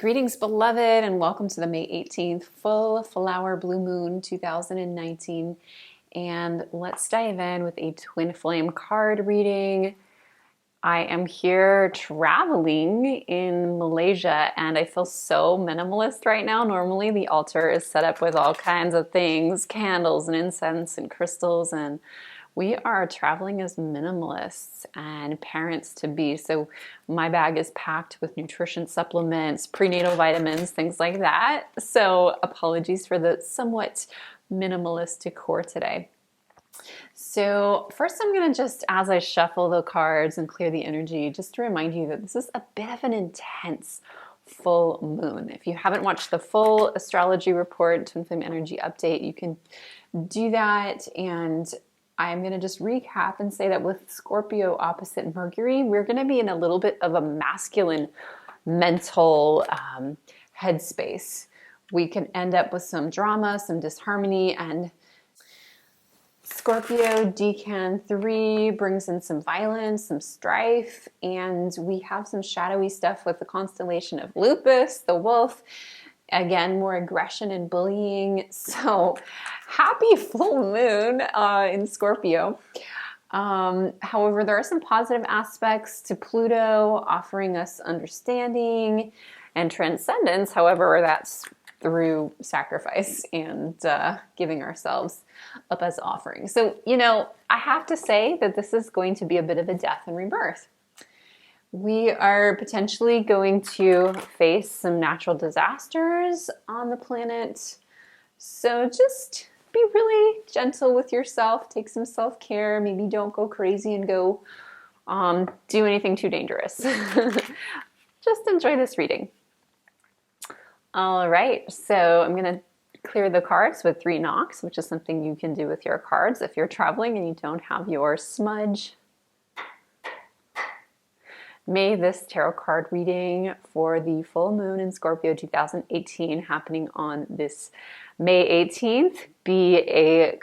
Greetings, beloved, and welcome to the May 18th full flower blue moon 2019. And let's dive in with a twin flame card reading. I am here traveling in Malaysia and I feel so minimalist right now. Normally the altar is set up with all kinds of things, candles and incense and crystals, and we are traveling as minimalists and parents to be. So my bag is packed with nutrition supplements, prenatal vitamins, things like that. So apologies for the somewhat minimalist decor today. So first I'm going to just, as I shuffle the cards and clear the energy, just to remind you that this is a bit of an intense full moon. If you haven't watched the full astrology report, Twin Flame Energy Update, you can do that. And I'm going to just recap and say that with Scorpio opposite Mercury, we're going to be in a little bit of a masculine mental headspace. We can end up with some drama, some disharmony, and Scorpio Decan 3 brings in some violence, some strife, and we have some shadowy stuff with the constellation of Lupus, the wolf. Again, more aggression and bullying. So happy full moon in Scorpio. However, there are some positive aspects to Pluto offering us understanding and transcendence. However, that's through sacrifice and giving ourselves up as offerings. So, I have to say that this is going to be a bit of a death and rebirth. We are potentially going to face some natural disasters on the planet. So just be really gentle with yourself. Take some self-care. Maybe don't go crazy and go do anything too dangerous. Just enjoy this reading. All right, so I'm going to clear the cards with 3 knocks, which is something you can do with your cards if you're traveling and you don't have your smudge. May this tarot card reading for the full moon in Scorpio 2018 happening on this May 18th be a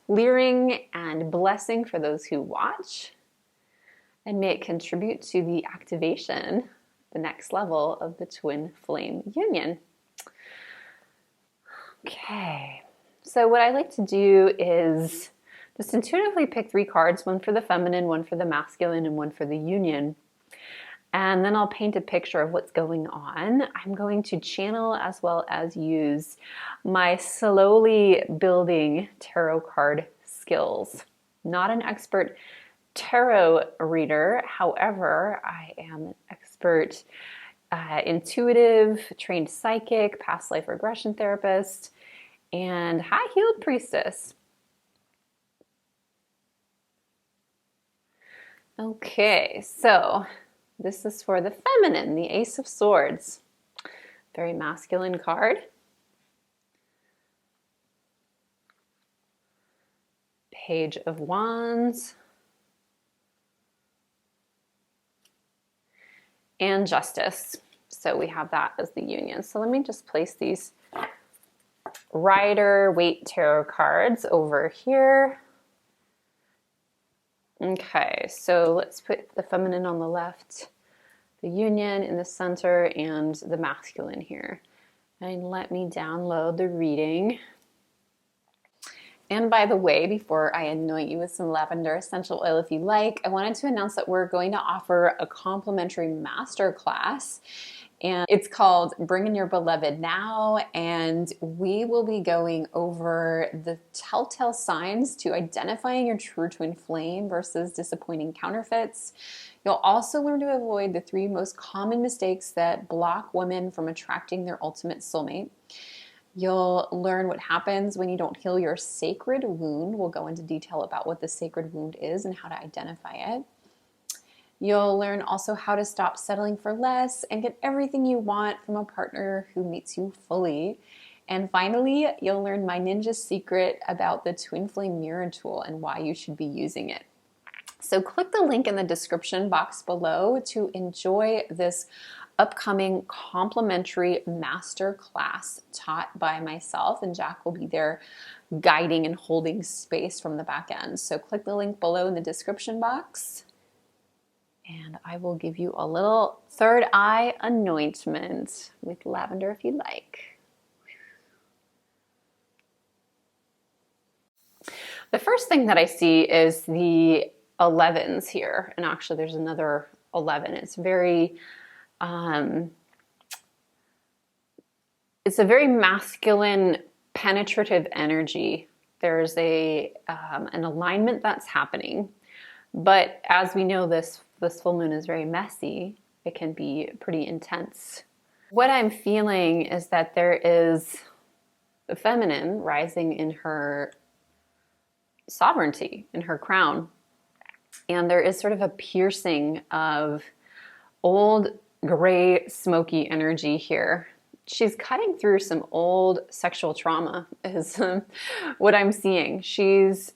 clearing and blessing for those who watch, and may it contribute to the activation, the next level of the twin flame union. Okay, so what I like to do is just intuitively pick 3 cards, one for the feminine, one for the masculine, and one for the union. And then I'll paint a picture of what's going on. I'm going to channel as well as use my slowly building tarot card skills. Not an expert tarot reader. However, I am an expert intuitive, trained psychic, past life regression therapist, and high-heeled priestess. Okay, so this is for the feminine, the Ace of Swords. Very masculine card. Page of Wands. And Justice. So we have that as the union. So let me just place these Rider-Waite tarot cards over here. Okay, so let's put the feminine on the left, the union in the center, and the masculine here. And let me download the reading. And by the way, before I anoint you with some lavender essential oil if you like, I wanted to announce that we're going to offer a complimentary masterclass. And it's called Bring in Your Beloved Now, and we will be going over the telltale signs to identifying your true twin flame versus disappointing counterfeits. You'll also learn to avoid the 3 most common mistakes that block women from attracting their ultimate soulmate. You'll learn what happens when you don't heal your sacred wound. We'll go into detail about what the sacred wound is and how to identify it. You'll learn also how to stop settling for less and get everything you want from a partner who meets you fully. And finally, you'll learn my ninja secret about the Twin Flame Mirror tool and why you should be using it. So click the link in the description box below to enjoy this upcoming complimentary master class taught by myself, and Jack will be there guiding and holding space from the back end. So click the link below in the description box And I will give you a little third eye anointment with lavender if you'd like. The first thing that I see is the 11s here. And actually there's another 11. It's a very masculine, penetrative energy. There's an alignment that's happening. But as we know, this full moon is very messy. It can be pretty intense. What I'm feeling is that there is the feminine rising in her sovereignty, in her crown. And there is sort of a piercing of old gray smoky energy here. She's cutting through some old sexual trauma is what I'm seeing. She's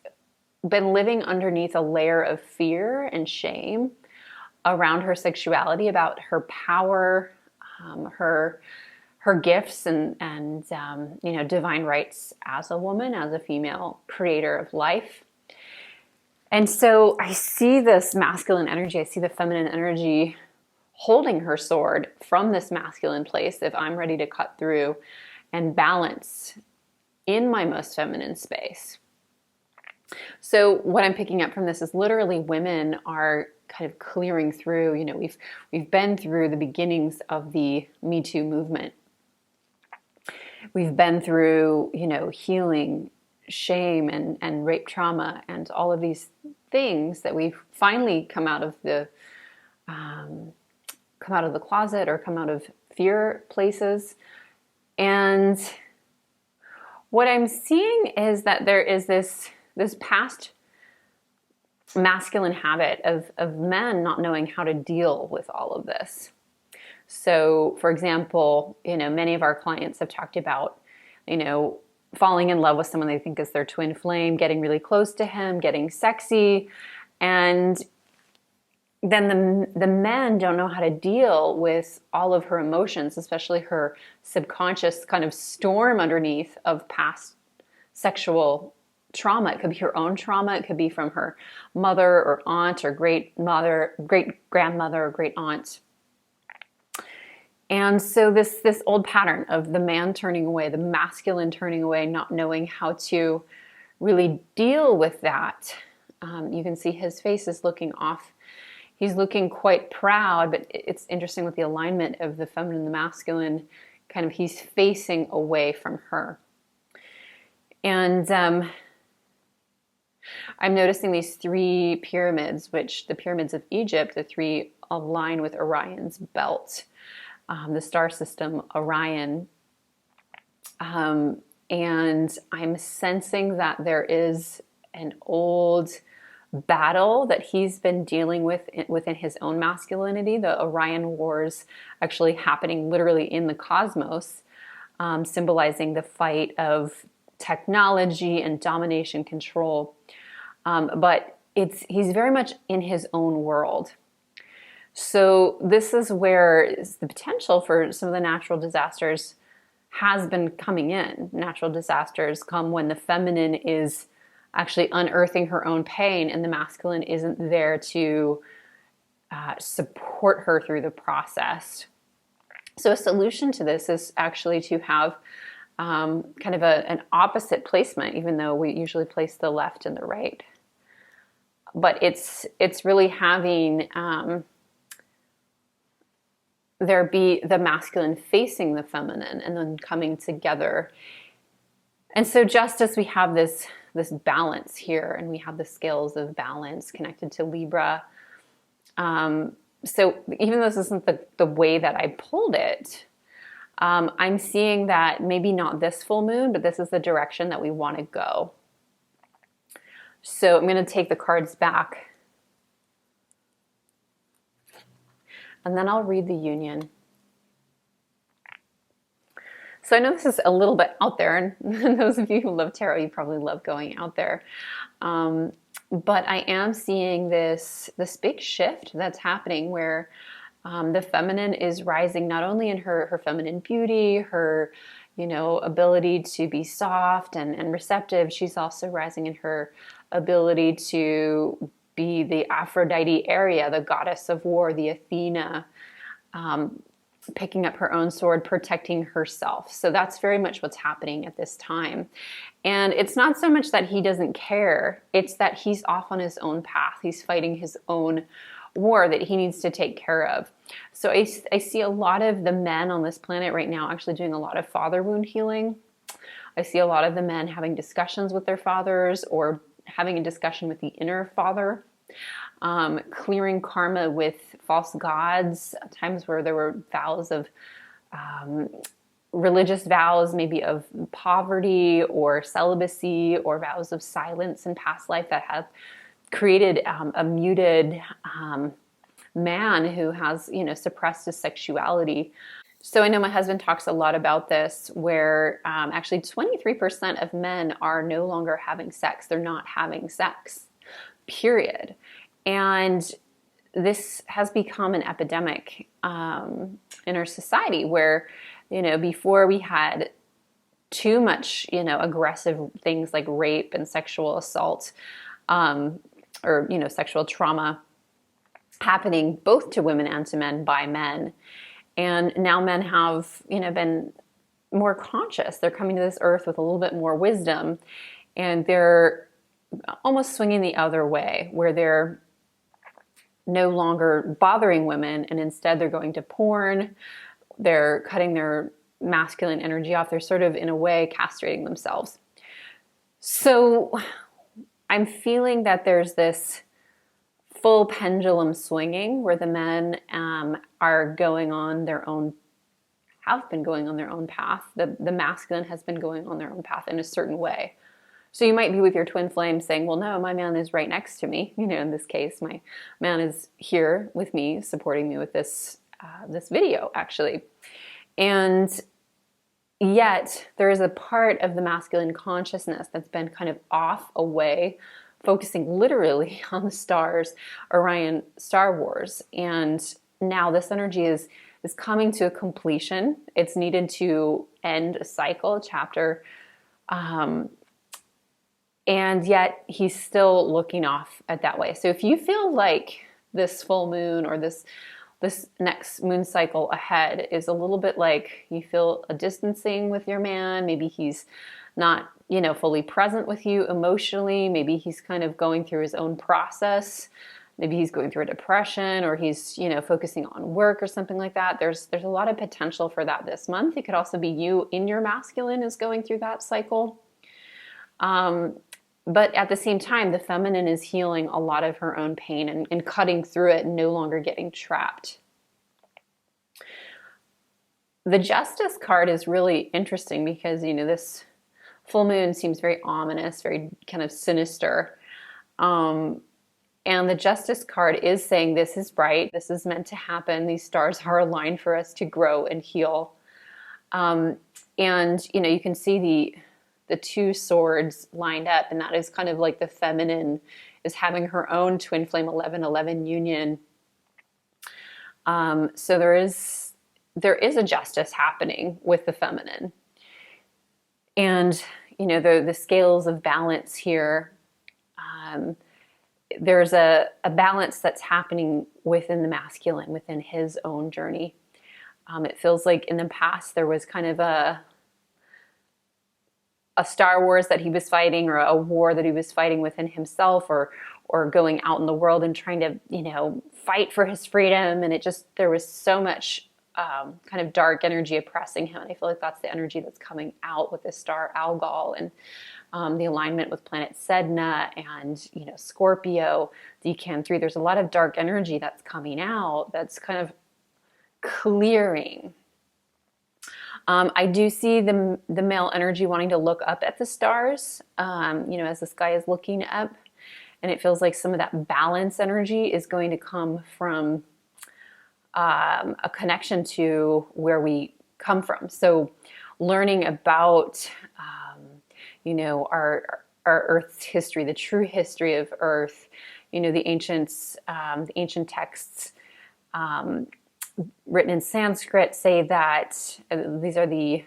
been living underneath a layer of fear and shame around her sexuality, about her power, her gifts and divine rights as a woman, as a female creator of life. And so I see this masculine energy, I see the feminine energy holding her sword from this masculine place if I'm ready to cut through and balance in my most feminine space. So what I'm picking up from this is literally women are kind of clearing through. You know, we've been through the beginnings of the Me Too movement. We've been through, healing, shame, and rape trauma, and all of these things that we've finally come out of the closet or come out of fear places. And what I'm seeing is that there is this past masculine habit of men not knowing how to deal with all of this. So, for example, many of our clients have talked about, falling in love with someone they think is their twin flame, getting really close to him, getting sexy, and then the men don't know how to deal with all of her emotions, especially her subconscious kind of storm underneath of past sexual trauma. It could be her own trauma. It could be from her mother or aunt or great grandmother or great aunt. And so this old pattern of the man turning away, the masculine turning away, not knowing how to really deal with that. You can see his face is looking off. He's looking quite proud, but it's interesting with the alignment of the feminine and the masculine, kind of he's facing away from her. And I'm noticing these three pyramids, which the pyramids of Egypt, the three align with Orion's belt, the star system Orion. And I'm sensing that there is an old battle that he's been dealing with within his own masculinity. The Orion Wars actually happening literally in the cosmos, symbolizing the fight of technology and domination control. But he's very much in his own world. So this is where the potential for some of the natural disasters has been coming in. Natural disasters come when the feminine is actually unearthing her own pain and the masculine isn't there to support her through the process. So a solution to this is actually to have kind of an opposite placement, even though we usually place the left and the right. But it's really having there be the masculine facing the feminine and then coming together. And so just as we have this balance here, and we have the scales of balance connected to Libra, so even though this isn't the way that I pulled it, I'm seeing that maybe not this full moon, but this is the direction that we want to go. So I'm going to take the cards back, and then I'll read the union. So I know this is a little bit out there, and those of you who love tarot, you probably love going out there. But I am seeing this big shift that's happening where the feminine is rising not only in her feminine beauty, her ability to be soft and receptive. She's also rising in her ability to be the Aphrodite area, the goddess of war, the Athena, picking up her own sword, protecting herself. So that's very much what's happening at this time. And it's not so much that he doesn't care, it's that he's off on his own path. He's fighting his own war that he needs to take care of. So I see a lot of the men on this planet right now actually doing a lot of father wound healing. I see a lot of the men having discussions with their fathers or having a discussion with the inner father. Clearing karma with false gods, times where there were vows of religious vows, maybe of poverty or celibacy, or vows of silence in past life that have created a muted man who has, suppressed his sexuality. So I know my husband talks a lot about this, where actually 23% of men are no longer having sex. They're not having sex, period. And this has become an epidemic in our society where, before we had too much, aggressive things like rape and sexual assault or sexual trauma happening both to women and to men by men. And now men have, been more conscious. They're coming to this earth with a little bit more wisdom, and they're almost swinging the other way, where they're no longer bothering women, and instead they're going to porn. They're cutting their masculine energy off. They're sort of, in a way, castrating themselves. So I'm feeling that there's this full pendulum swinging where the men are going on their own, have been going on their own path. The masculine has been going on their own path in a certain way. So you might be with your twin flame saying, well, no, my man is right next to me. In this case, my man is here with me, supporting me with this video, actually. And yet there is a part of the masculine consciousness that's been kind of off, away, focusing literally on the stars, Orion, Star Wars. And now this energy is coming to a completion. It's needed to end a cycle, a chapter. And yet he's still looking off at that way. So if you feel like this full moon or this next moon cycle ahead is a little bit like you feel a distancing with your man, maybe he's not, fully present with you emotionally, maybe he's kind of going through his own process, maybe he's going through a depression, or he's, focusing on work or something like that. There's a lot of potential for that this month. It could also be you in your masculine is going through that cycle. But at the same time, the feminine is healing a lot of her own pain and cutting through it and no longer getting trapped. The Justice card is really interesting because, this full moon seems very ominous, very kind of sinister. And the Justice card is saying this is right, this is meant to happen, these stars are aligned for us to grow and heal. And, you can see the two swords lined up, and that is kind of like the feminine is having her own twin flame 11-11 union. So there is a justice happening with the feminine. And, the scales of balance here, there's a balance that's happening within the masculine, within his own journey. It feels like in the past there was kind of a Star Wars that he was fighting, or a war that he was fighting within himself, or going out in the world and trying to, fight for his freedom. And there was so much kind of dark energy oppressing him. And I feel like that's the energy that's coming out with this star Algol and the alignment with planet Sedna and, Scorpio, Decan 3. There's a lot of dark energy that's coming out that's kind of clearing. I do see the male energy wanting to look up at the stars, as the sky is looking up. And it feels like some of that balance energy is going to come from a connection to where we come from. So learning about, our Earth's history, the true history of Earth, the ancient texts, written in Sanskrit say that these are the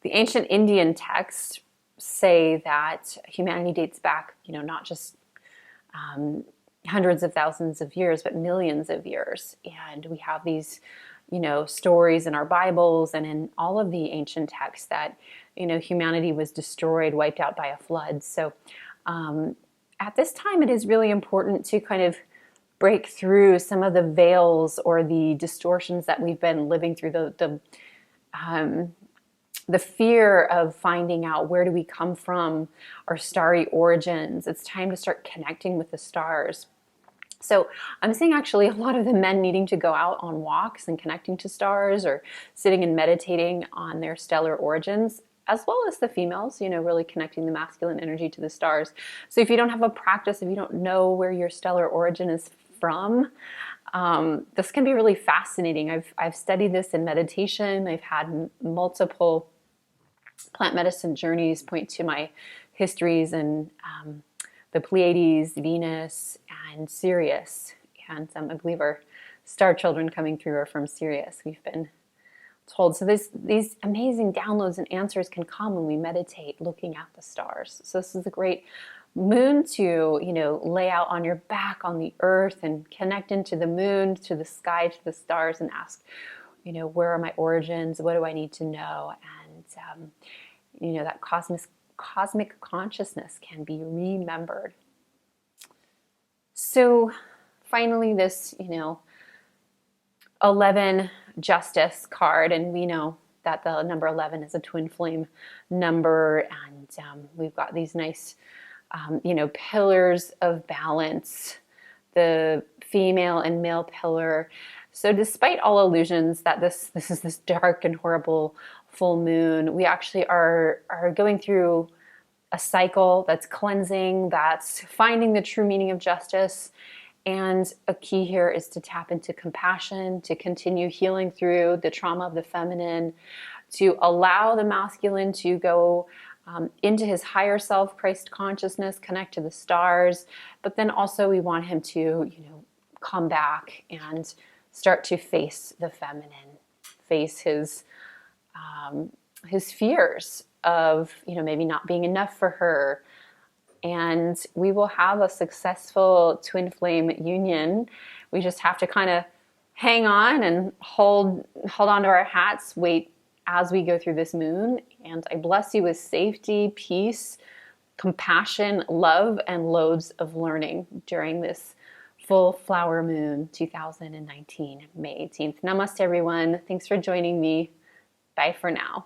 ancient Indian texts say that humanity dates back, not just hundreds of thousands of years, but millions of years. And we have these, stories in our Bibles and in all of the ancient texts that, humanity was destroyed, wiped out by a flood. So at this time, it is really important to kind of break through some of the veils or the distortions that we've been living through, the fear of finding out where do we come from, our starry origins. It's time to start connecting with the stars. So I'm seeing actually a lot of the men needing to go out on walks and connecting to stars or sitting and meditating on their stellar origins, as well as the females, really connecting the masculine energy to the stars. So if you don't have a practice, if you don't know where your stellar origin is from, this can be really fascinating. I've studied this in meditation. I've had multiple plant medicine journeys point to my histories and the Pleiades, Venus, and Sirius. And I believe our star children coming through are from Sirius. We've been told. So these amazing downloads and answers can come when we meditate looking at the stars. So this is a great moon to, lay out on your back on the earth and connect into the moon, to the sky, to the stars, and ask, where are my origins? What do I need to know? And, that cosmic consciousness can be remembered. So finally, this, 11 justice card, and we know that the number 11 is a twin flame number, and we've got these nice pillars of balance, the female and male pillar. So despite all illusions that this is this dark and horrible full moon, we actually are going through a cycle that's cleansing, that's finding the true meaning of justice. And a key here is to tap into compassion, to continue healing through the trauma of the feminine, to allow the masculine to go into his higher self, Christ consciousness, connect to the stars. But then also we want him to, come back and start to face the feminine, face his fears of, maybe not being enough for her. And we will have a successful twin flame union. We just have to kind of hang on and hold on to our hats, wait as we go through this moon. And I bless you with safety, peace, compassion, love, and loads of learning during this full flower moon 2019, May 18th. Namaste, everyone. Thanks for joining me. Bye for now.